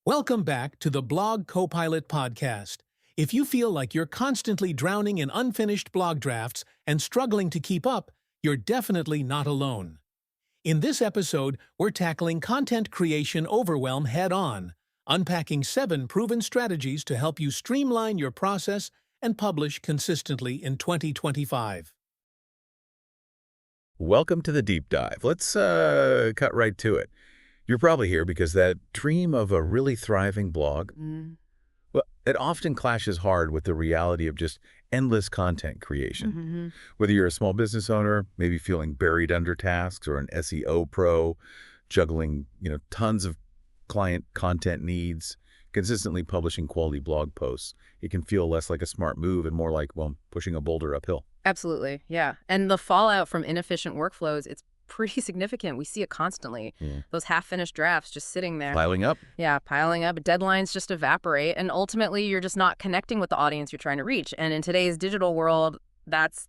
Welcome back to the BlogCopilot podcast. If you feel like you're constantly drowning in unfinished blog drafts and struggling to keep up, you're definitely not alone. In this episode, we're tackling content creation overwhelm head-on, unpacking 7 proven strategies to help you streamline your process and publish consistently in 2025. Welcome to the deep dive. Let's cut right to it. You're probably here because that dream of a really thriving blog, well, it often clashes hard with the reality of just endless content creation. Whether you're a small business owner, maybe feeling buried under tasks, or an SEO pro, juggling, tons of client content needs, consistently publishing quality blog posts, it can feel less like a smart move and more like, well, pushing a boulder uphill. Absolutely, yeah. And the fallout from inefficient workflows, it's pretty significant. We see it constantly. Those half-finished drafts just sitting there. Piling up. Yeah, piling up. Deadlines just evaporate. And ultimately, you're just not connecting with the audience you're trying to reach. And in today's digital world, that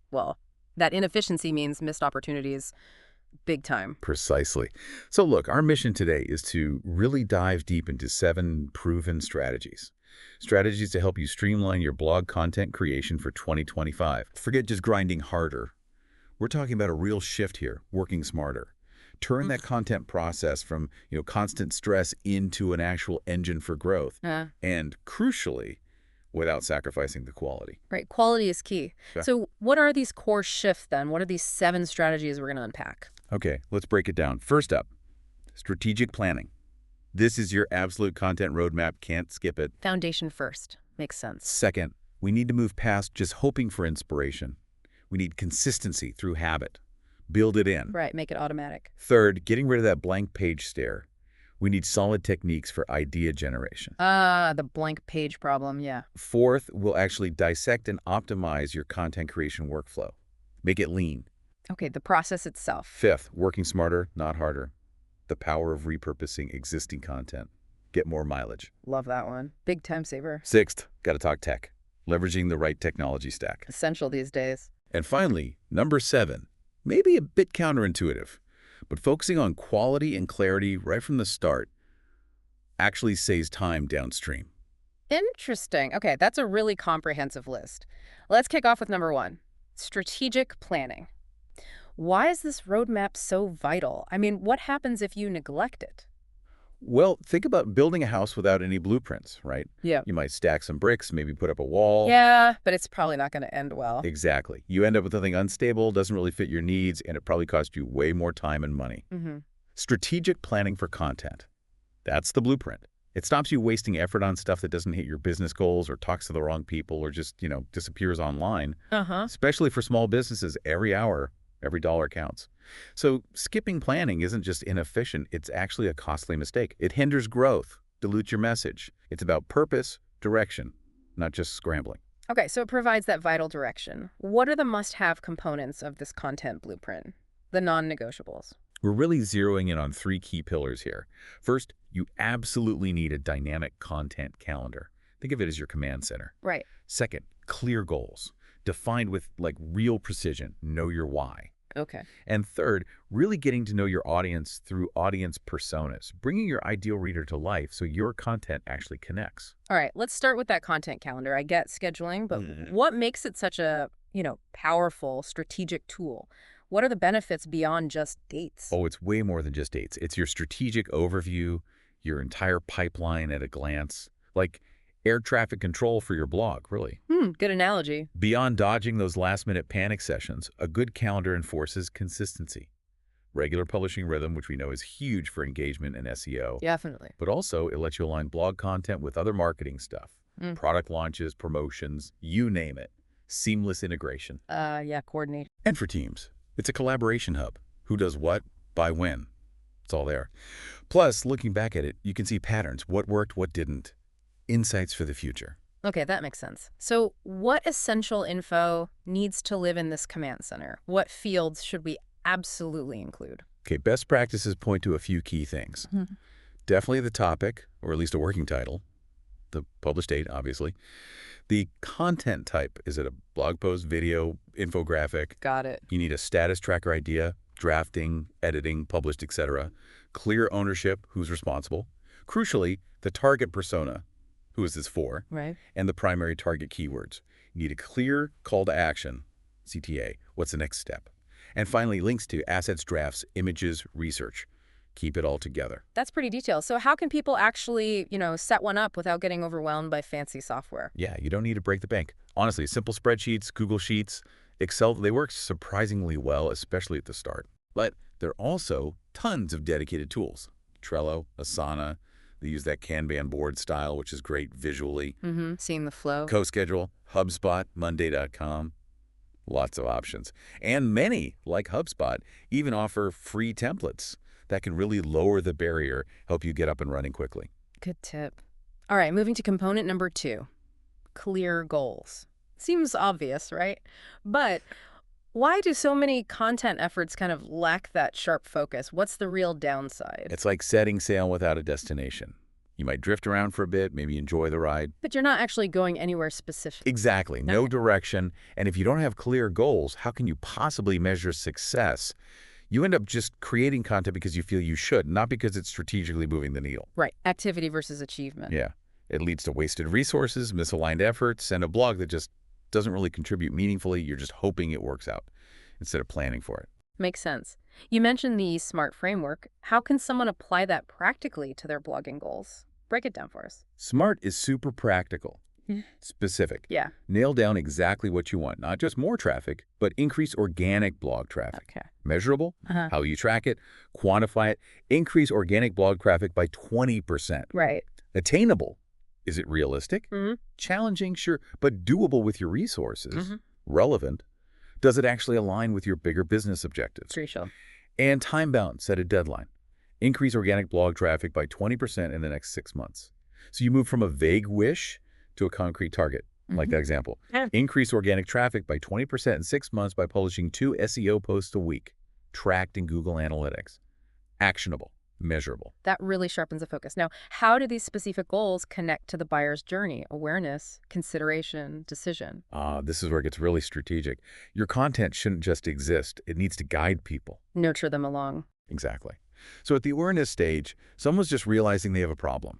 inefficiency means missed opportunities big time. Precisely. So look, our mission today is to really dive deep into 7 proven strategies. Strategies to help you streamline your blog content creation for 2025. Forget just grinding harder. We're talking about a real shift here, working smarter. Turn that content process from, constant stress into an actual engine for growth. And crucially, without sacrificing the quality. Right. Quality is key. Yeah. So what are these core shifts then? What are these 7 strategies we're going to unpack? Okay, let's break it down. First up, strategic planning. This is your absolute content roadmap. Can't skip it. Foundation first. Makes sense. Second, we need to move past just hoping for inspiration. We need consistency through habit. Build it in. Right. Make it automatic. Third, getting rid of that blank page stare. We need solid techniques for idea generation. The blank page problem. Yeah. Fourth, we'll actually dissect and optimize your content creation workflow. Make it lean. Okay. The process itself. Fifth, working smarter, not harder. The power of repurposing existing content. Get more mileage. Love that one. Big time saver. Sixth, got to talk tech. Leveraging the right technology stack. Essential these days. And finally, number 7, maybe a bit counterintuitive, but focusing on quality and clarity right from the start actually saves time downstream. Interesting. Okay, that's a really comprehensive list. Let's kick off with number 1, strategic planning. Why is this roadmap so vital? I mean, what happens if you neglect it? Well, think about building a house without any blueprints, right? Yeah. You might stack some bricks, maybe put up a wall. Yeah, but it's probably not going to end well. Exactly. You end up with something unstable, doesn't really fit your needs, and it probably costs you way more time and money. Strategic planning for content. That's the blueprint. It stops you wasting effort on stuff that doesn't hit your business goals or talks to the wrong people or just, disappears online. Especially for small businesses, every hour, every dollar counts. So skipping planning isn't just inefficient, it's actually a costly mistake. It hinders growth, dilutes your message. It's about purpose, direction, not just scrambling. Okay, so it provides that vital direction. What are the must-have components of this content blueprint? The non-negotiables. We're really zeroing in on 3 key pillars here. First, you absolutely need a dynamic content calendar. Think of it as your command center. Right. Second, clear goals, defined with real precision. Know your why. Okay. And third, really getting to know your audience through audience personas, bringing your ideal reader to life so your content actually connects. All right, let's start with that content calendar. I get scheduling, but what makes it such a, powerful strategic tool? What are the benefits beyond just dates? Oh, it's way more than just dates. It's your strategic overview, your entire pipeline at a glance, like air traffic control for your blog, really. Good analogy. Beyond dodging those last-minute panic sessions, a good calendar enforces consistency. Regular publishing rhythm, which we know is huge for engagement and SEO. Definitely. But also, it lets you align blog content with other marketing stuff. Product launches, promotions, you name it. Seamless integration. Coordinate. And for teams, it's a collaboration hub. Who does what, by when. It's all there. Plus, looking back at it, you can see patterns. What worked, what didn't. Insights for the future. Okay, that makes sense. So what essential info needs to live in this command center? What fields should we absolutely include? Okay, best practices point to a few key things. Definitely the topic, or at least a working title. The published date, obviously. The content type. Is it a blog post, video, infographic? Got it. You need a status tracker idea, drafting, editing, published, etc. Clear ownership, who's responsible. Crucially, the target persona, who is this for, Right. and the primary target keywords. You need a clear call to action, CTA, what's the next step? And finally, links to assets, drafts, images, research. Keep it all together. That's pretty detailed. So how can people actually, set one up without getting overwhelmed by fancy software? Yeah, you don't need to break the bank. Honestly, simple spreadsheets, Google Sheets, Excel, they work surprisingly well, especially at the start. But there are also tons of dedicated tools. Trello, Asana, they use that Kanban board style, which is great visually. Seeing the flow. CoSchedule, HubSpot, Monday.com. Lots of options. And many, like HubSpot, even offer free templates that can really lower the barrier, help you get up and running quickly. Good tip. All right, moving to component number 2, clear goals. Seems obvious, right? But why do so many content efforts kind of lack that sharp focus? What's the real downside? It's like setting sail without a destination. You might drift around for a bit, maybe enjoy the ride. But you're not actually going anywhere specific. Exactly. No Okay. direction. And if you don't have clear goals, how can you possibly measure success? You end up just creating content because you feel you should, not because it's strategically moving the needle. Right. Activity versus achievement. Yeah. It leads to wasted resources, misaligned efforts, and a blog that just doesn't really contribute meaningfully. You're just hoping it works out instead of planning for it. Makes sense. You mentioned the SMART framework. How can someone apply that practically to their blogging goals? Break it down for us. SMART is super practical, specific. Yeah. Nail down exactly what you want, not just more traffic, but increase organic blog traffic. Okay. Measurable, Uh-huh. how you track it, quantify it, increase organic blog traffic by 20%. Right. Attainable, is it realistic? Mm-hmm. Challenging, sure, but doable with your resources. Mm-hmm. Relevant, does it actually align with your bigger business objectives? Crucial. And time-bound, set a deadline. Increase organic blog traffic by 20% in the next 6 months. So you move from a vague wish to a concrete target, like that example. Yeah. Increase organic traffic by 20% in 6 months by publishing 2 SEO posts a week, tracked in Google Analytics. Actionable, measurable. That really sharpens the focus. Now, how do these specific goals connect to the buyer's journey? Awareness, consideration, decision. This is where it gets really strategic. Your content shouldn't just exist. It needs to guide people. Nurture them along. Exactly. So at the awareness stage, someone's just realizing they have a problem.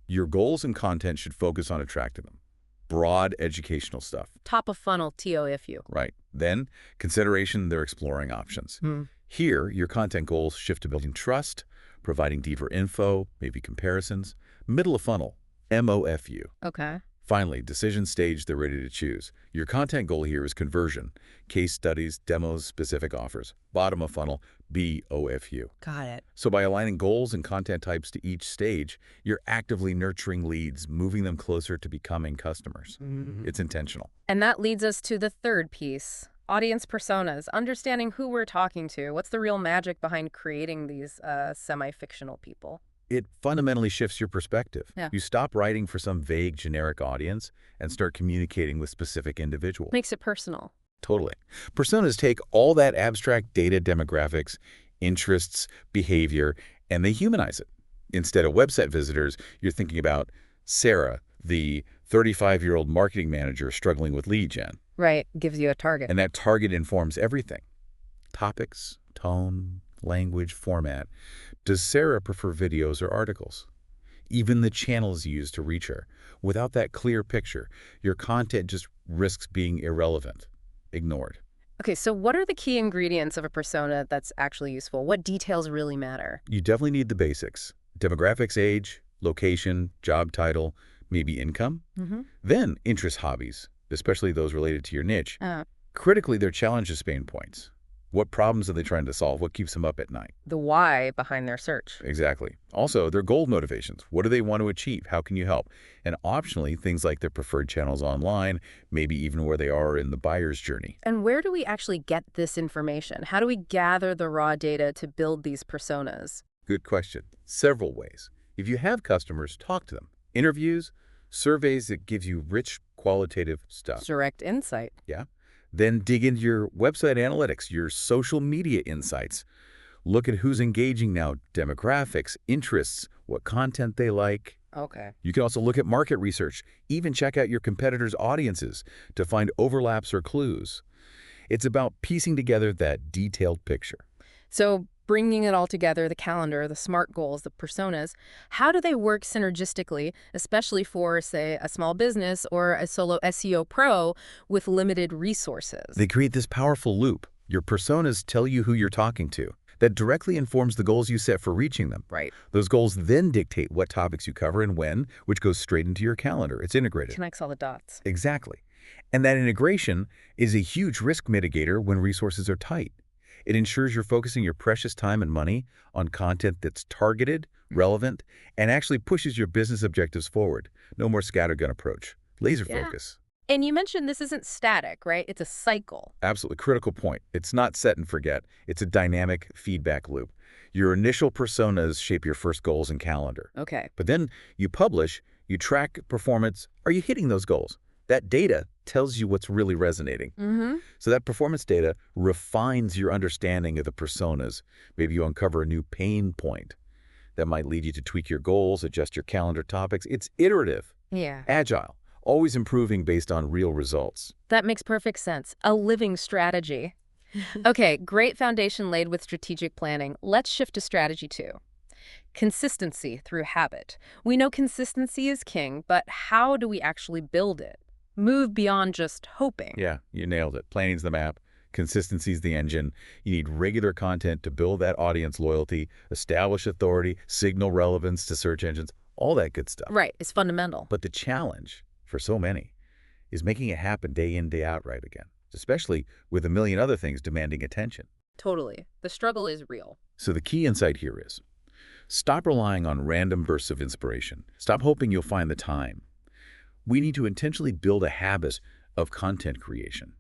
Your goals and content should focus on attracting them. Broad educational stuff, Top of funnel, TOFU. right? Then, consideration, they're exploring options. Here, your content goals shift to building trust, providing deeper info, maybe comparisons. Middle of funnel, MOFU. Okay. Finally, decision stage, they're ready to choose. Your content goal here is conversion, case studies, demos, specific offers. Bottom of funnel, BOFU. Got it. So by aligning goals and content types to each stage, you're actively nurturing leads, moving them closer to becoming customers. It's intentional. And that leads us to the third piece. Audience personas, understanding who we're talking to. What's the real magic behind creating these semi-fictional people? It fundamentally shifts your perspective. Yeah. You stop writing for some vague generic audience and start communicating with specific individuals. Makes it personal. Totally. Personas take all that abstract data, demographics, interests, behavior, and they humanize it. Instead of website visitors, you're thinking about Sarah, the 35-year-old marketing manager struggling with lead gen. Right. Gives you a target. And that target informs everything. Topics, tone, language, format. Does Sarah prefer videos or articles? Even the channels used to reach her. Without that clear picture, your content just risks being irrelevant, ignored. Okay, so what are the key ingredients of a persona that's actually useful? What details really matter? You definitely need the basics. Demographics, age, location, job title, maybe income. Then interest, hobbies, especially those related to your niche. Critically, their challenges, pain points. What problems are they trying to solve? What keeps them up at night? The why behind their search. Exactly. Also, their goal motivations. What do they want to achieve? How can you help? And optionally, things like their preferred channels online, maybe even where they are in the buyer's journey. And where do we actually get this information? How do we gather the raw data to build these personas? Good question. Several ways. If you have customers, talk to them. Interviews, surveys that gives you rich qualitative stuff. Direct insight. Yeah. Then dig into your website analytics, your social media insights. Look at who's engaging now, demographics, interests, what content they like. Okay. You can also look at market research, even check out your competitors' audiences to find overlaps or clues. It's about piecing together that detailed picture. So bringing it all together, the calendar, the SMART goals, the personas, how do they work synergistically, especially for, say, a small business or a solo SEO pro with limited resources? They create this powerful loop. Your personas tell you who you're talking to. That directly informs the goals you set for reaching them. Right. Those goals then dictate what topics you cover and when, which goes straight into your calendar. It's integrated. Connects all the dots. Exactly. And that integration is a huge risk mitigator when resources are tight. It ensures you're focusing your precious time and money on content that's targeted, relevant, and actually pushes your business objectives forward. No more scattergun approach. Laser focus. And you mentioned this isn't static, right? It's a cycle. Absolutely. Critical point. It's not set and forget. It's a dynamic feedback loop. Your initial personas shape your first goals and calendar. Okay. But then you publish, you track performance. Are you hitting those goals? That data tells you what's really resonating. So that performance data refines your understanding of the personas. Maybe you uncover a new pain point that might lead you to tweak your goals, adjust your calendar topics. It's iterative, agile, always improving based on real results. That makes perfect sense. A living strategy. Okay, great foundation laid with strategic planning. Let's shift to strategy 2. Consistency through habit. We know consistency is king, but how do we actually build it? Move beyond just hoping. Yeah, you nailed it. Planning's the map. Consistency's the engine. You need regular content to build that audience loyalty, establish authority, signal relevance to search engines, all that good stuff. Right, it's fundamental. But the challenge for so many is making it happen day in, day out right again, especially with a million other things demanding attention. Totally. The struggle is real. So the key insight here is, stop relying on random bursts of inspiration. Stop hoping you'll find the time. We need to intentionally build a habit of content creation.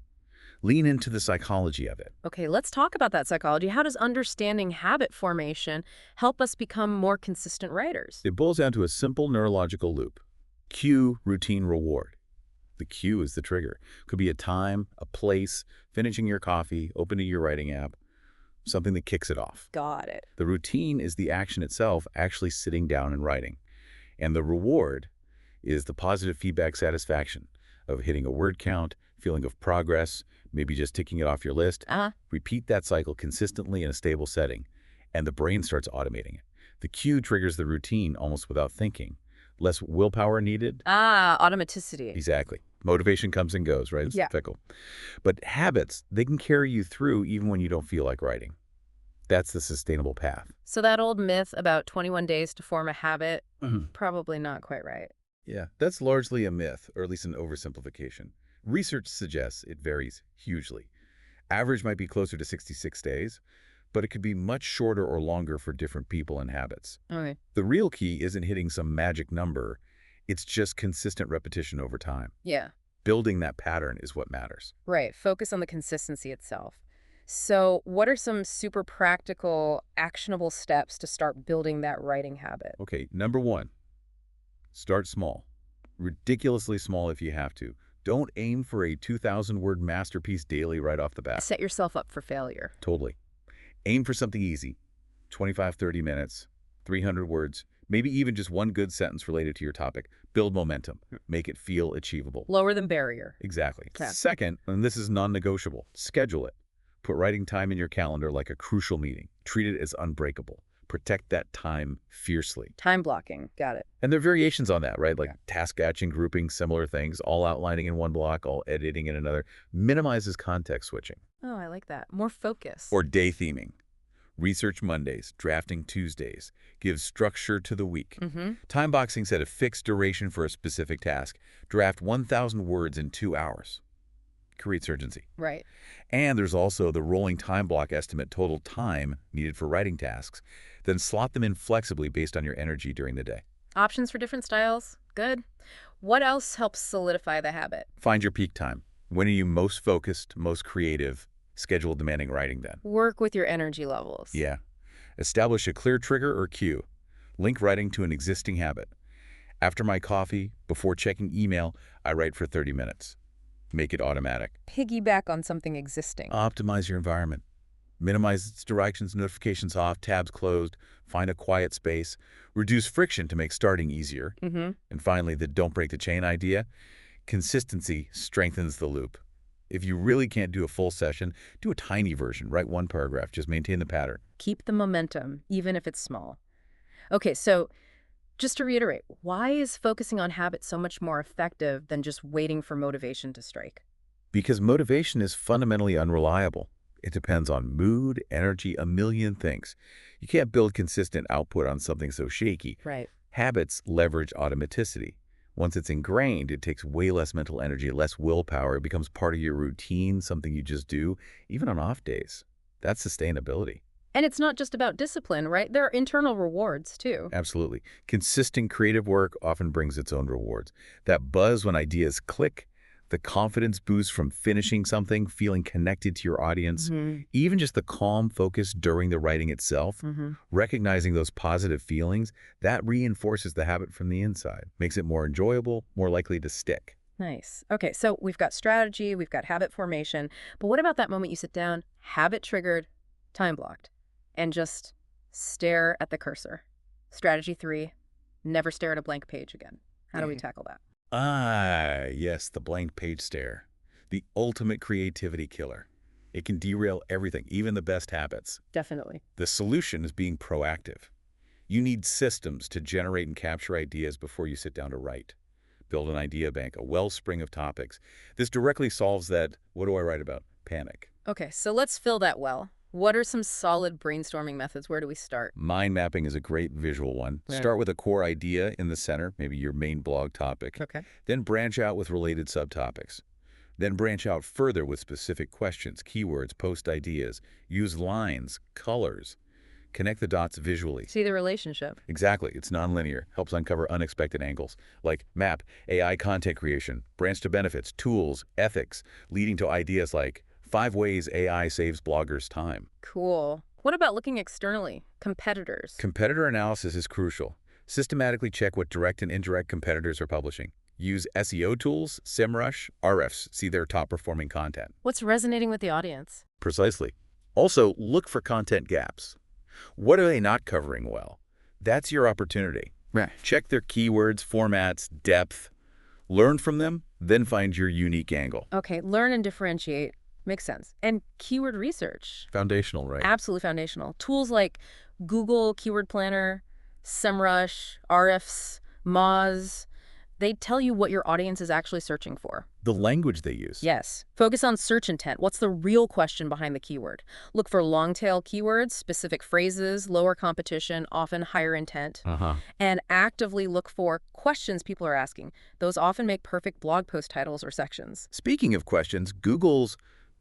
Lean into the psychology of it. Okay, let's talk about that psychology. How does understanding habit formation help us become more consistent writers? It boils down to a simple neurological loop. Cue, routine, reward. The cue is the trigger. Could be a time, a place, finishing your coffee, opening your writing app, something that kicks it off. Got it. The routine is the action itself, actually sitting down and writing. And the reward is the positive feedback satisfaction of hitting a word count, feeling of progress, maybe just ticking it off your list. Repeat that cycle consistently in a stable setting, and the brain starts automating it. The cue triggers the routine almost without thinking. Less willpower needed. Automaticity. Exactly. Motivation comes and goes, right? It's fickle. But habits, they can carry you through even when you don't feel like writing. That's the sustainable path. So that old myth about 21 days to form a habit, probably not quite right. Yeah, that's largely a myth, or at least an oversimplification. Research suggests it varies hugely. Average might be closer to 66 days, but it could be much shorter or longer for different people and habits. Okay. The real key isn't hitting some magic number. It's just consistent repetition over time. Yeah. Building that pattern is what matters. Right. Focus on the consistency itself. So what are some super practical, actionable steps to start building that writing habit? Okay, number 1, start small. Ridiculously small if you have to. Don't aim for a 2,000-word masterpiece daily right off the bat. Set yourself up for failure. Totally. Aim for something easy. 25, 30 minutes, 300 words, maybe even just one good sentence related to your topic. Build momentum. Make it feel achievable. Lower the barrier. Exactly. Yeah. Second, and this is non-negotiable, schedule it. Put writing time in your calendar like a crucial meeting. Treat it as unbreakable. Protect that time fiercely. Time blocking. Got it. And there are variations on that, right? Like task batching, grouping, similar things, all outlining in one block, all editing in another. Minimizes context switching. Oh, I like that. More focus. Or day theming. Research Mondays, drafting Tuesdays. Gives structure to the week. Time boxing set a fixed duration for a specific task. Draft 1,000 words in 2 hours. Creates urgency. Right. And there's also the rolling time block estimate total time needed for writing tasks. Then slot them in flexibly based on your energy during the day. Options for different styles. Good. What else helps solidify the habit? Find your peak time. When are you most focused, most creative? Schedule demanding writing then. Work with your energy levels. Yeah. Establish a clear trigger or cue. Link writing to an existing habit. After my coffee, before checking email, I write for 30 minutes. Make it automatic. Piggyback on something existing. Optimize your environment. Minimize its directions, notifications off, tabs closed. Find a quiet space. Reduce friction to make starting easier. And finally, the don't break the chain idea. Consistency strengthens the loop. If you really can't do a full session, do a tiny version. Write one paragraph. Just maintain the pattern. Keep the momentum, even if it's small. Okay, so just to reiterate, why is focusing on habits so much more effective than just waiting for motivation to strike? Because motivation is fundamentally unreliable. It depends on mood, energy, a million things. You can't build consistent output on something so shaky. Right. Habits leverage automaticity. Once it's ingrained, it takes way less mental energy, less willpower. It becomes part of your routine, something you just do, even on off days. That's sustainability. And it's not just about discipline, right? There are internal rewards, too. Absolutely. Consistent creative work often brings its own rewards. That buzz when ideas click, the confidence boost from finishing something, feeling connected to your audience, even just the calm focus during the writing itself, recognizing those positive feelings, that reinforces the habit from the inside, makes it more enjoyable, more likely to stick. Nice. Okay, so we've got strategy, we've got habit formation, but what about that moment you sit down, habit triggered, time blocked, and just stare at the cursor? Strategy 3, never stare at a blank page again. How do we tackle that? Ah, yes, the blank page stare. The ultimate creativity killer. It can derail everything, even the best habits. Definitely. The solution is being proactive. You need systems to generate and capture ideas before you sit down to write. Build an idea bank, a wellspring of topics. This directly solves that, what do I write about? Panic. Okay, so let's fill that well. What are some solid brainstorming methods? Where do we start? Mind mapping is a great visual one. Yeah. Start with a core idea in the center, maybe your main blog topic. Okay. Then branch out with related subtopics. Then branch out further with specific questions, keywords, post ideas. Use lines, colors. Connect the dots visually. See the relationship. Exactly. It's nonlinear. Helps uncover unexpected angles. Like map, AI content creation, branch to benefits, tools, ethics, leading to ideas like 5 ways AI saves bloggers time. Cool. What about looking externally? Competitors. Competitor analysis is crucial. Systematically check what direct and indirect competitors are publishing. Use SEO tools, SEMrush, Ahrefs, see their top-performing content. What's resonating with the audience? Precisely. Also, look for content gaps. What are they not covering well? That's your opportunity. Right. Check their keywords, formats, depth. Learn from them, then find your unique angle. Okay, learn and differentiate. Makes sense. And keyword research. Foundational, right? Absolutely foundational. Tools like Google Keyword Planner, SEMrush, Ahrefs, Moz, they tell you what your audience is actually searching for. The language they use. Yes. Focus on search intent. What's the real question behind the keyword? Look for long-tail keywords, specific phrases, lower competition, often higher intent. And actively look for questions people are asking. Those often make perfect blog post titles or sections. Speaking of questions, Google's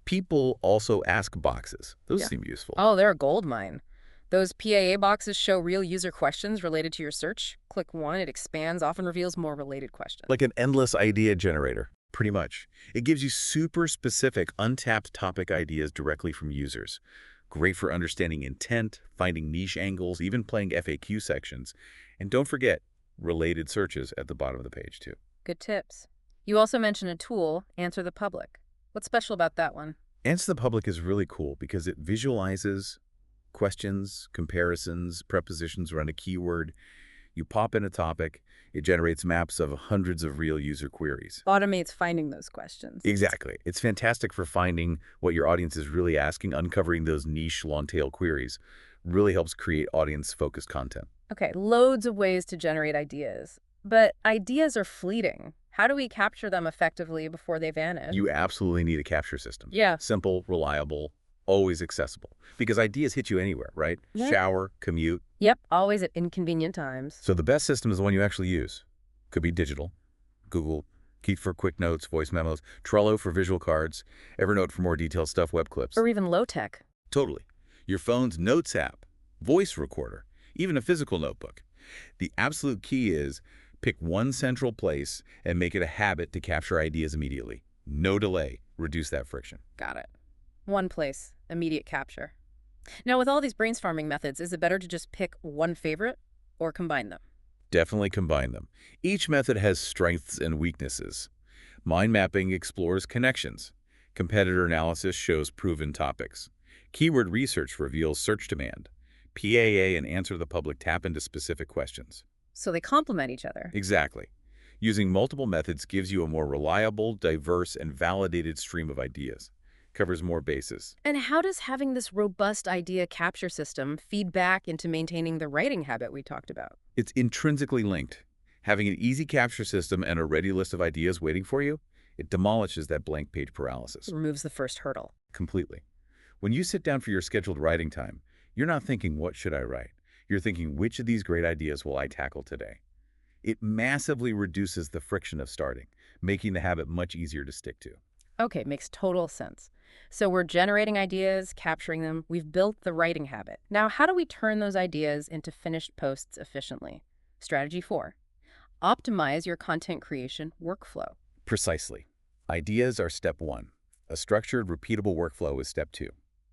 People Also Ask boxes. Those seem useful. Oh, they're a gold mine. Those PAA boxes show real user questions related to your search. Click one, it expands, often reveals more related questions. Like an endless idea generator, pretty much. It gives you super specific, untapped topic ideas directly from users. Great for understanding intent, finding niche angles, even playing FAQ sections. And don't forget, related searches at the bottom of the page, too. Good tips. You also mentioned a tool, Answer the Public. What's special about that one? Answer the Public is really cool because it visualizes questions, comparisons, prepositions around a keyword. You pop in a topic, it generates maps of hundreds of real user queries. Automates finding those questions. Exactly. It's fantastic for finding what your audience is really asking, uncovering those niche long-tail queries. Really helps create audience-focused content. Okay, loads of ways to generate ideas. But ideas are fleeting. How do we capture them effectively before they vanish? You absolutely need a capture system. Yeah. Simple, reliable, always accessible. Because ideas hit you anywhere, right? Yeah. Shower, commute. Yep, always at inconvenient times. So the best system is the one you actually use. Could be digital. Google, Keep for quick notes, voice memos, Trello for visual cards, Evernote for more detailed stuff, web clips. Or even low-tech. Totally. Your phone's Notes app, voice recorder, even a physical notebook. The absolute key is pick one central place and make it a habit to capture ideas immediately. No delay. Reduce that friction. Got it. One place, immediate capture. Now, with all these brainstorming methods, is it better to just pick one favorite or combine them? Definitely combine them. Each method has strengths and weaknesses. Mind mapping explores connections. Competitor analysis shows proven topics. Keyword research reveals search demand. PAA and Answer the Public tap into specific questions. So they complement each other. Exactly. Using multiple methods gives you a more reliable, diverse, and validated stream of ideas. Covers more bases. And how does having this robust idea capture system feed back into maintaining the writing habit we talked about? It's intrinsically linked. Having an easy capture system and a ready list of ideas waiting for you, it demolishes that blank page paralysis. Removes the first hurdle. Completely. When you sit down for your scheduled writing time, you're not thinking, what should I write? You're thinking, which of these great ideas will I tackle today? It massively reduces the friction of starting, making the habit much easier to stick to. Okay, makes total sense. So we're generating ideas, capturing them. We've built the writing habit. Now, how do we turn those ideas into finished posts efficiently? Strategy 4. Optimize your content creation workflow. Precisely. Ideas are step 1. A structured, repeatable workflow is step 2.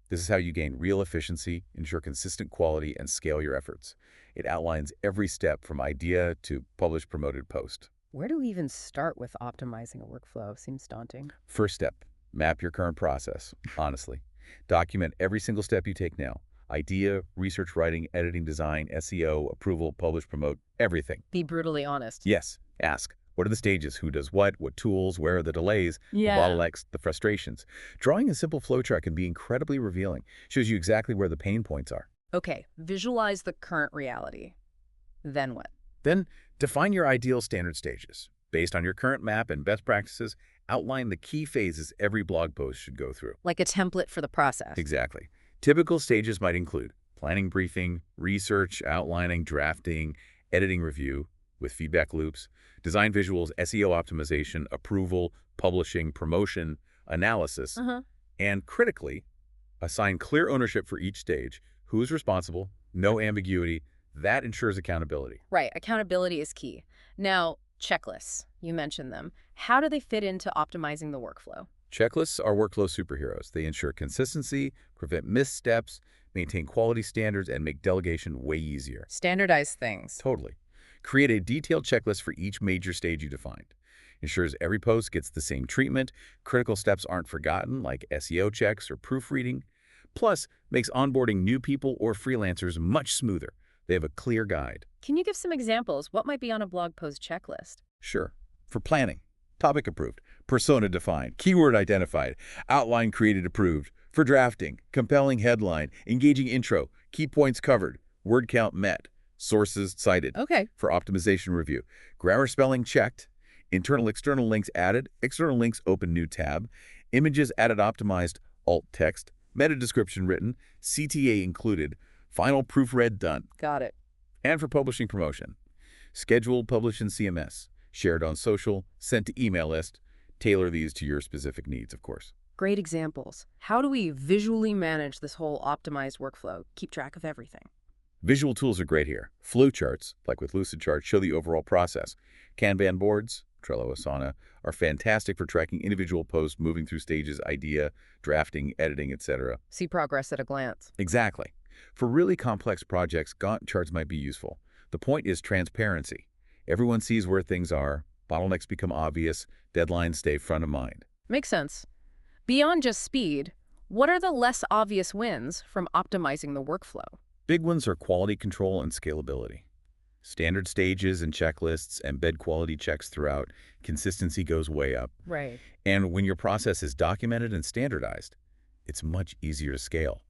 This is how you gain real efficiency, ensure consistent quality, and scale your efforts. It outlines every step from idea to published promoted post. Where do we even start with optimizing a workflow? Seems daunting. First step, map your current process, honestly. Document every single step you take now. Idea, research writing, editing, design, SEO, approval, publish, promote, everything. Be brutally honest. Yes, ask. What are the stages? Who does what tools? Where are the delays? The bottlenecks, the frustrations? Drawing a simple flowchart can be incredibly revealing. Shows you exactly where the pain points are. Okay, visualize the current reality. Then what? Then define your ideal standard stages. Based on your current map and best practices, outline the key phases every blog post should go through. Like a template for the process. Exactly. Typical stages might include planning briefing, research, outlining, drafting, editing review with feedback loops, design visuals, SEO optimization, approval, publishing, promotion, analysis, and critically, assign clear ownership for each stage. Who's responsible? No ambiguity. That ensures accountability. Right, accountability is key. Now, checklists, you mentioned them. How do they fit into optimizing the workflow? Checklists are workflow superheroes. They ensure consistency, prevent missteps, maintain quality standards, and make delegation way easier. Standardize things. Totally. Create a detailed checklist for each major stage you defined. Ensures every post gets the same treatment, critical steps aren't forgotten, like SEO checks or proofreading. Plus, makes onboarding new people or freelancers much smoother. They have a clear guide. Can you give some examples? What might be on a blog post checklist? Sure. For planning, topic approved, persona defined, keyword identified, outline created approved. For drafting, compelling headline, engaging intro, key points covered, word count met, sources cited. Okay. For optimization review, grammar spelling checked, internal external links added, external links open new tab, images added optimized, alt text, meta description written, CTA included, final proofread done. Got it. And for publishing promotion, scheduled, published in CMS, shared on social, sent to email list. Tailor these to your specific needs, of course. Great examples. How do we visually manage this whole optimized workflow? Keep track of everything. Visual tools are great here. Flowcharts, like with Lucidchart, show the overall process. Kanban boards, Trello, Asana, are fantastic for tracking individual posts, moving through stages, idea, drafting, editing, etc. See progress at a glance. Exactly. For really complex projects, Gantt charts might be useful. The point is transparency. Everyone sees where things are, bottlenecks become obvious, deadlines stay front of mind. Makes sense. Beyond just speed, what are the less obvious wins from optimizing the workflow? Big ones are quality control and scalability. Standard stages and checklists embed quality checks throughout. Consistency goes way up. Right. And when your process is documented and standardized, it's much easier to scale.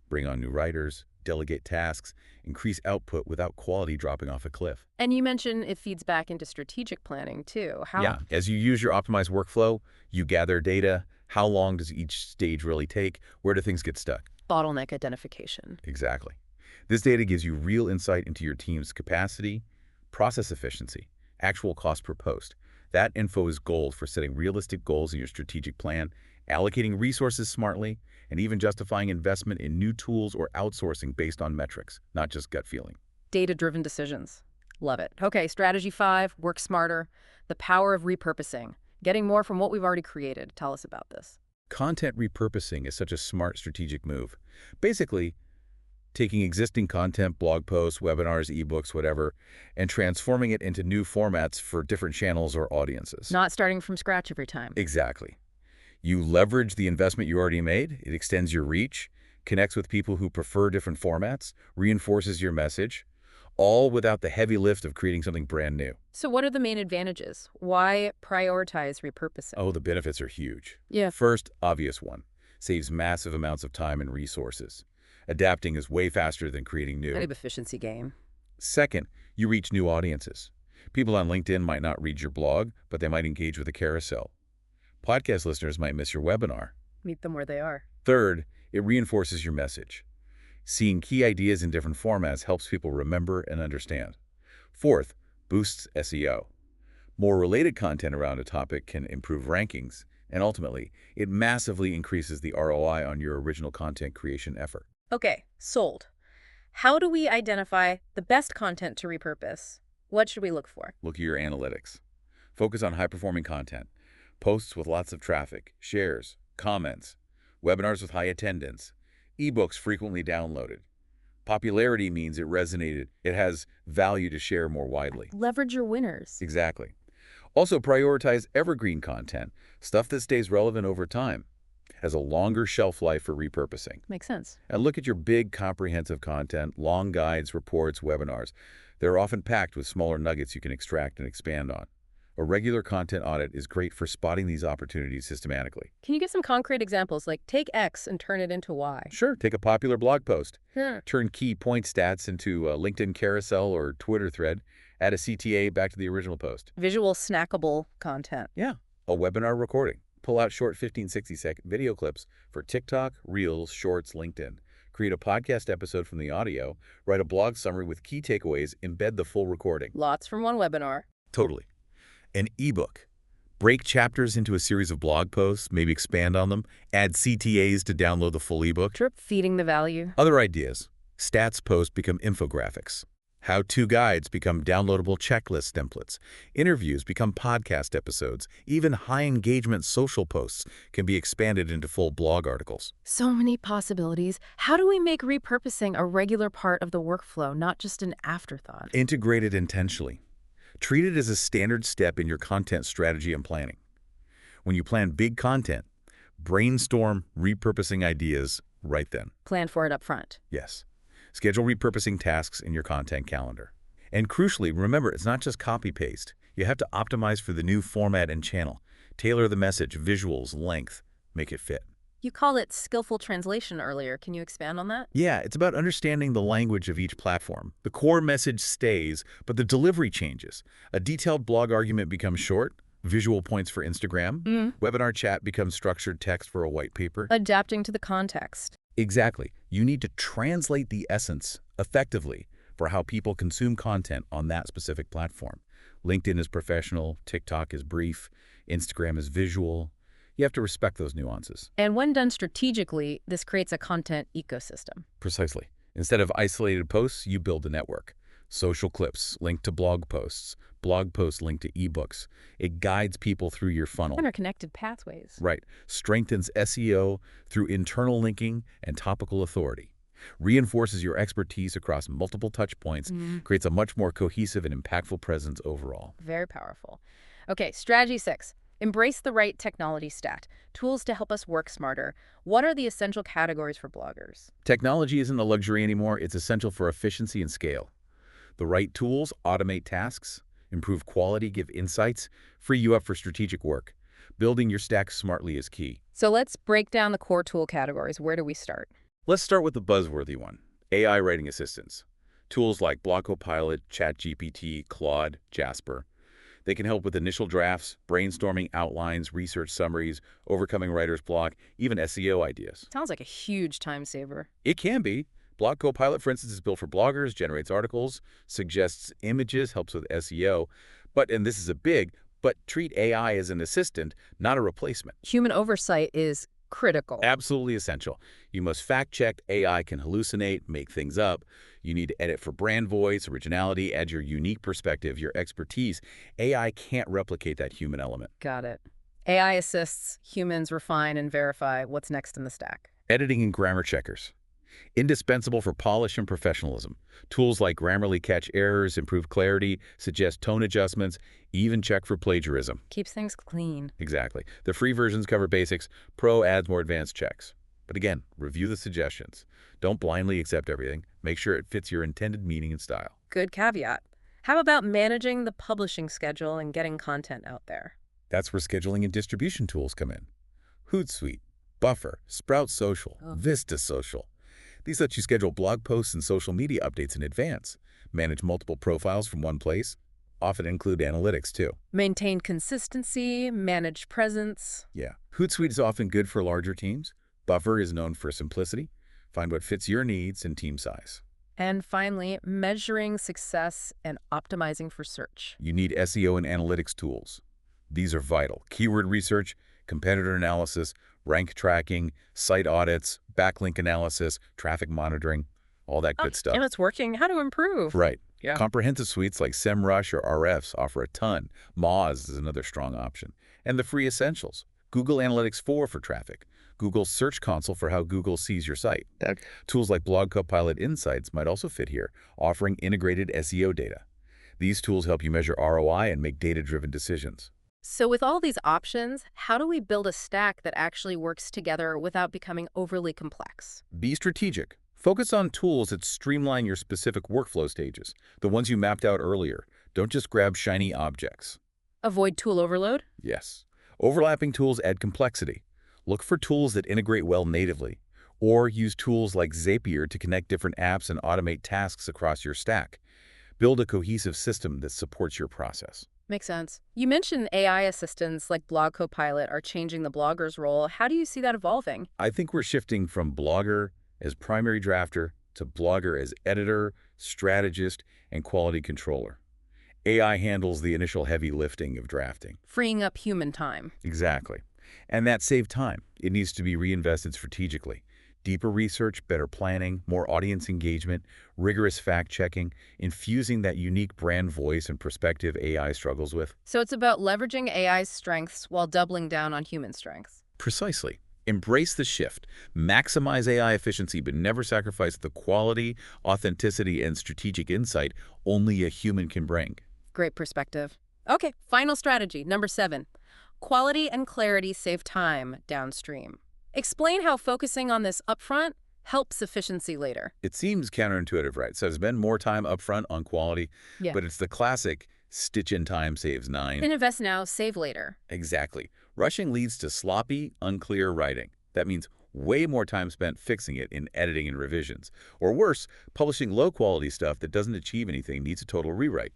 Bring on new writers, delegate tasks, increase output without quality dropping off a cliff. And you mentioned it feeds back into strategic planning, too. How? Yeah, as you use your optimized workflow, you gather data. How long does each stage really take? Where do things get stuck? Bottleneck identification. Exactly. This data gives you real insight into your team's capacity, process efficiency, actual cost per post. That info is gold for setting realistic goals in your strategic plan, allocating resources smartly, and even justifying investment in new tools or outsourcing based on metrics, not just gut feeling. Data-driven decisions. Love it. Okay, strategy 5, work smarter. The power of repurposing. Getting more from what we've already created. Tell us about this. Content repurposing is such a smart strategic move. Basically, taking existing content, blog posts, webinars, ebooks, whatever, and transforming it into new formats for different channels or audiences. Not starting from scratch every time. Exactly. You leverage the investment you already made, it extends your reach, connects with people who prefer different formats, reinforces your message, all without the heavy lift of creating something brand new. So what are the main advantages? Why prioritize repurposing? Oh, the benefits are huge. Yeah. First, obvious one. Saves massive amounts of time and resources. Adapting is way faster than creating new. Kind of efficiency game. Second, you reach new audiences. People on LinkedIn might not read your blog, but they might engage with a carousel. Podcast listeners might miss your webinar. Meet them where they are. Third, it reinforces your message. Seeing key ideas in different formats helps people remember and understand. Fourth, boosts SEO. More related content around a topic can improve rankings, and ultimately, it massively increases the ROI on your original content creation effort. Okay, sold. How do we identify the best content to repurpose? What should we look for? Look at your analytics. Focus on high-performing content, posts with lots of traffic, shares, comments, webinars with high attendance, ebooks frequently downloaded. Popularity means it resonated. It has value to share more widely. Leverage your winners. Exactly. Also, prioritize evergreen content, stuff that stays relevant over time, has a longer shelf life for repurposing. Makes sense. And look at your big, comprehensive content, long guides, reports, webinars. They're often packed with smaller nuggets you can extract and expand on. A regular content audit is great for spotting these opportunities systematically. Can you give some concrete examples, like take X and turn it into Y? Sure, take a popular blog post. Yeah. Turn key point stats into a LinkedIn carousel or Twitter thread. Add a CTA back to the original post. Visual snackable content. Yeah, a webinar recording. Pull out short 15, 60-second video clips for TikTok, Reels, Shorts, LinkedIn. Create a podcast episode from the audio. Write a blog summary with key takeaways. Embed the full recording. Lots from one webinar. Totally. An ebook. Break chapters into a series of blog posts, maybe expand on them. Add CTAs to download the full ebook. Drip feeding the value. Other ideas. Stats posts become infographics. How-to guides become downloadable checklist templates. Interviews become podcast episodes. Even high-engagement social posts can be expanded into full blog articles. So many possibilities. How do we make repurposing a regular part of the workflow, not just an afterthought? Integrate it intentionally. Treat it as a standard step in your content strategy and planning. When you plan big content, brainstorm repurposing ideas right then. Plan for it up front. Yes. Schedule repurposing tasks in your content calendar. And crucially, remember, it's not just copy-paste. You have to optimize for the new format and channel. Tailor the message, visuals, length. Make it fit. You call it skillful translation earlier. Can you expand on that? Yeah, it's about understanding the language of each platform. The core message stays, but the delivery changes. A detailed blog argument becomes short, visual points for Instagram. Webinar chat becomes structured text for a white paper. Adapting to the context. Exactly. You need to translate the essence effectively for how people consume content on that specific platform. LinkedIn is professional, TikTok is brief, Instagram is visual. You have to respect those nuances. And when done strategically, this creates a content ecosystem. Precisely. Instead of isolated posts, you build a network. Social clips linked to blog posts linked to ebooks. It guides people through your funnel. Interconnected pathways. Right. Strengthens SEO through internal linking and topical authority. Reinforces your expertise across multiple touch points, creates a much more cohesive and impactful presence overall. Very powerful. Okay, strategy 6. Embrace the right technology stack. Tools to help us work smarter. What are the essential categories for bloggers? Technology isn't a luxury anymore. It's essential for efficiency and scale. The right tools automate tasks, improve quality, give insights, free you up for strategic work. Building your stack smartly is key. So let's break down the core tool categories. Where do we start? Let's start with the buzzworthy one, AI writing assistants. Tools like BlogCopilot, ChatGPT, Claude, Jasper. They can help with initial drafts, brainstorming outlines, research summaries, overcoming writer's block, even SEO ideas. Sounds like a huge time saver. It can be. BlogCopilot, for instance, is built for bloggers, generates articles, suggests images, helps with SEO. And this is a big, but treat AI as an assistant, not a replacement. Human oversight is critical. Absolutely essential. You must fact-check. AI can hallucinate, make things up. You need to edit for brand voice, originality, add your unique perspective, your expertise. AI can't replicate that human element. Got it. AI assists, humans refine and verify. What's next in the stack? Editing and grammar checkers. Indispensable for polish and professionalism. Tools like Grammarly catch errors, improve clarity, suggest tone adjustments, even check for plagiarism. Keeps things clean. Exactly. The free versions cover basics. Pro adds more advanced checks. But again, review the suggestions. Don't blindly accept everything. Make sure it fits your intended meaning and style. Good caveat. How about managing the publishing schedule and getting content out there? That's where scheduling and distribution tools come in. Hootsuite, Buffer, Sprout Social, Vista Social. These let you schedule blog posts and social media updates in advance, manage multiple profiles from one place, often include analytics too. Maintain consistency, manage presence. Yeah. Hootsuite is often good for larger teams. Buffer is known for simplicity. Find what fits your needs and team size. And finally, measuring success and optimizing for search. You need SEO and analytics tools. These are vital. Keyword research, competitor analysis, rank tracking, site audits, backlink analysis, traffic monitoring, all that good stuff. And it's working. How to improve? Right. Yeah. Comprehensive suites like SEMrush or RFs offer a ton. Moz is another strong option. And the free essentials. Google Analytics 4 for traffic. Google Search Console for how Google sees your site. Tools like BlogCopilot Insights might also fit here, offering integrated SEO data. These tools help you measure ROI and make data-driven decisions. So with all these options, how do we build a stack that actually works together without becoming overly complex? Be strategic. Focus on tools that streamline your specific workflow stages, the ones you mapped out earlier. Don't just grab shiny objects. Avoid tool overload? Yes. Overlapping tools add complexity. Look for tools that integrate well natively, or use tools like Zapier to connect different apps and automate tasks across your stack. Build a cohesive system that supports your process. Makes sense. You mentioned AI assistants like BlogCopilot are changing the blogger's role. How do you see that evolving? I think we're shifting from blogger as primary drafter to blogger as editor, strategist, and quality controller. AI handles the initial heavy lifting of drafting. Freeing up human time. Exactly. And that saved time. It needs to be reinvested strategically. Deeper research, better planning, more audience engagement, rigorous fact-checking, infusing that unique brand voice and perspective AI struggles with. So it's about leveraging AI's strengths while doubling down on human strengths. Precisely. Embrace the shift. Maximize AI efficiency, but never sacrifice the quality, authenticity, and strategic insight only a human can bring. Great perspective. Okay, final strategy, number 7. Quality and clarity save time downstream. Explain how focusing on this upfront helps efficiency later. It seems counterintuitive, right? So spend more time upfront on quality, but it's the classic stitch in time saves 9. And invest now, save later. Exactly. Rushing leads to sloppy, unclear writing. That means way more time spent fixing it in editing and revisions. Or worse, publishing low-quality stuff that doesn't achieve anything needs a total rewrite.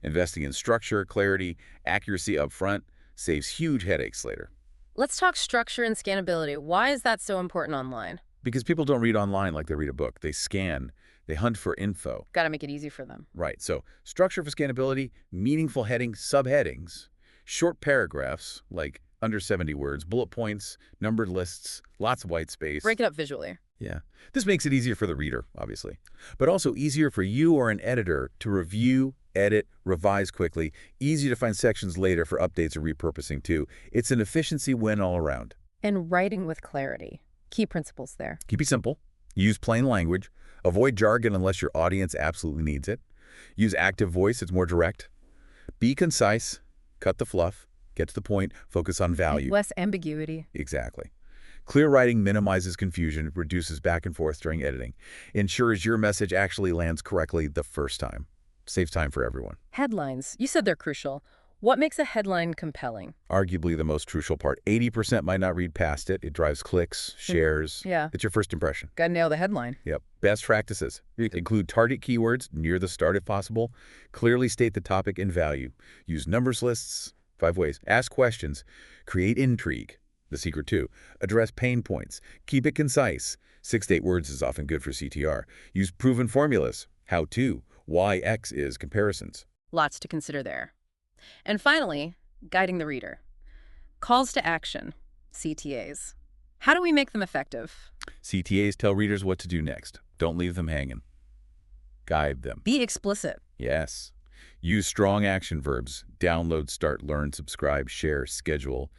Investing in structure, clarity, accuracy upfront saves huge headaches later. Let's talk structure and scannability. Why is that so important online? Because people don't read online like they read a book. They scan. They hunt for info. Got to make it easy for them. Right. So structure for scannability, meaningful headings, subheadings, short paragraphs like under 70 words, bullet points, numbered lists, lots of white space. Break it up visually. Yeah. This makes it easier for the reader, obviously, but also easier for you or an editor to review, edit, revise quickly, easy to find sections later for updates or repurposing too. It's an efficiency win all around. And writing with clarity. Key principles there. Keep it simple. Use plain language. Avoid jargon unless your audience absolutely needs it. Use active voice. It's more direct. Be concise. Cut the fluff. Get to the point. Focus on value. Less ambiguity. Exactly. Clear writing minimizes confusion, reduces back and forth during editing, ensures your message actually lands correctly the first time. Saves time for everyone. Headlines. You said they're crucial. What makes a headline compelling? Arguably the most crucial part. 80% might not read past it. It drives clicks, shares. Yeah. It's your first impression. Gotta nail the headline. Yep. Best practices. Include target keywords near the start if possible. Clearly state the topic and value. Use numbers lists. 5 ways. Ask questions. Create intrigue. The secret too. Address pain points. Keep it concise. 6 to 8 words is often good for CTR. Use proven formulas. How to. Why X is comparisons. Lots to consider there. And finally, guiding the reader. Calls to action, CTAs. How do we make them effective? CTAs tell readers what to do next. Don't leave them hanging. Guide them. Be explicit. Yes. Use strong action verbs. Download, start, learn, subscribe, share, schedule.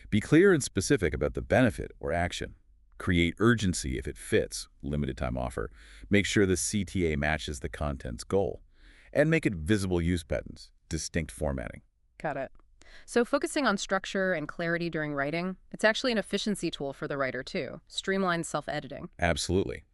Be clear and specific about the benefit or action. Create urgency if it fits, limited time offer. Make sure the CTA matches the content's goal. And make it visible use patterns, distinct formatting. Got it. So focusing on structure and clarity during writing, it's actually an efficiency tool for the writer too. Streamline self-editing. Absolutely.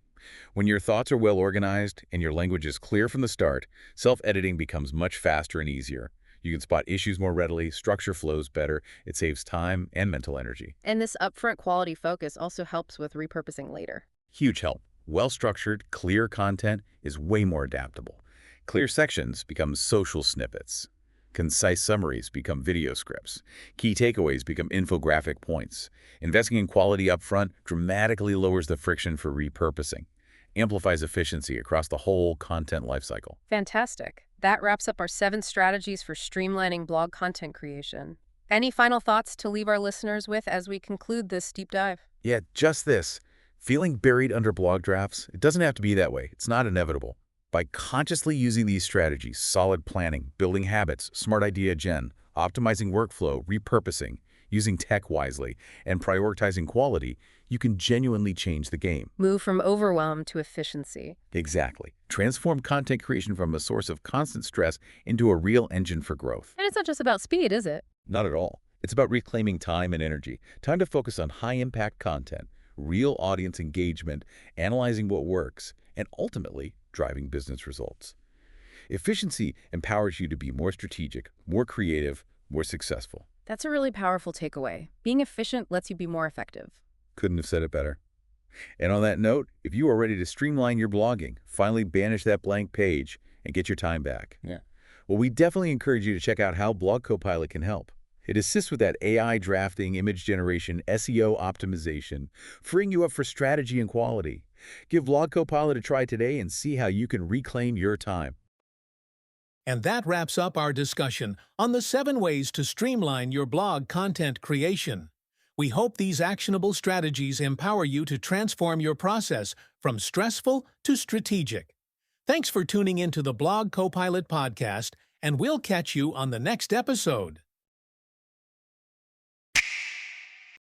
When your thoughts are well organized and your language is clear from the start, self-editing becomes much faster and easier. You can spot issues more readily, structure flows better, it saves time and mental energy. And this upfront quality focus also helps with repurposing later. Huge help. Well-structured, clear content is way more adaptable. Clear sections become social snippets. Concise summaries become video scripts. Key takeaways become infographic points. Investing in quality upfront dramatically lowers the friction for repurposing, amplifies efficiency across the whole content lifecycle. Fantastic. That wraps up our 7 strategies for streamlining blog content creation. Any final thoughts to leave our listeners with as we conclude this deep dive? Yeah, just this. Feeling buried under blog drafts, it doesn't have to be that way. It's not inevitable. By consciously using these strategies, solid planning, building habits, smart idea gen, optimizing workflow, repurposing, using tech wisely, and prioritizing quality, you can genuinely change the game. Move from overwhelm to efficiency. Exactly. Transform content creation from a source of constant stress into a real engine for growth. And it's not just about speed, is it? Not at all. It's about reclaiming time and energy. Time to focus on high-impact content, real audience engagement, analyzing what works, and ultimately, driving business results. Efficiency empowers you to be more strategic, more creative, more successful. That's a really powerful takeaway. Being efficient lets you be more effective. Couldn't have said it better. And on that note, if you are ready to streamline your blogging, finally banish that blank page, and get your time back, well, we definitely encourage you to check out how BlogCopilot can help. It assists with that AI drafting, image generation, SEO optimization, freeing you up for strategy and quality. Give BlogCopilot a try today and see how you can reclaim your time. And that wraps up our discussion on the 7 ways to streamline your blog content creation. We hope these actionable strategies empower you to transform your process from stressful to strategic. Thanks for tuning into the BlogCopilot podcast, and we'll catch you on the next episode.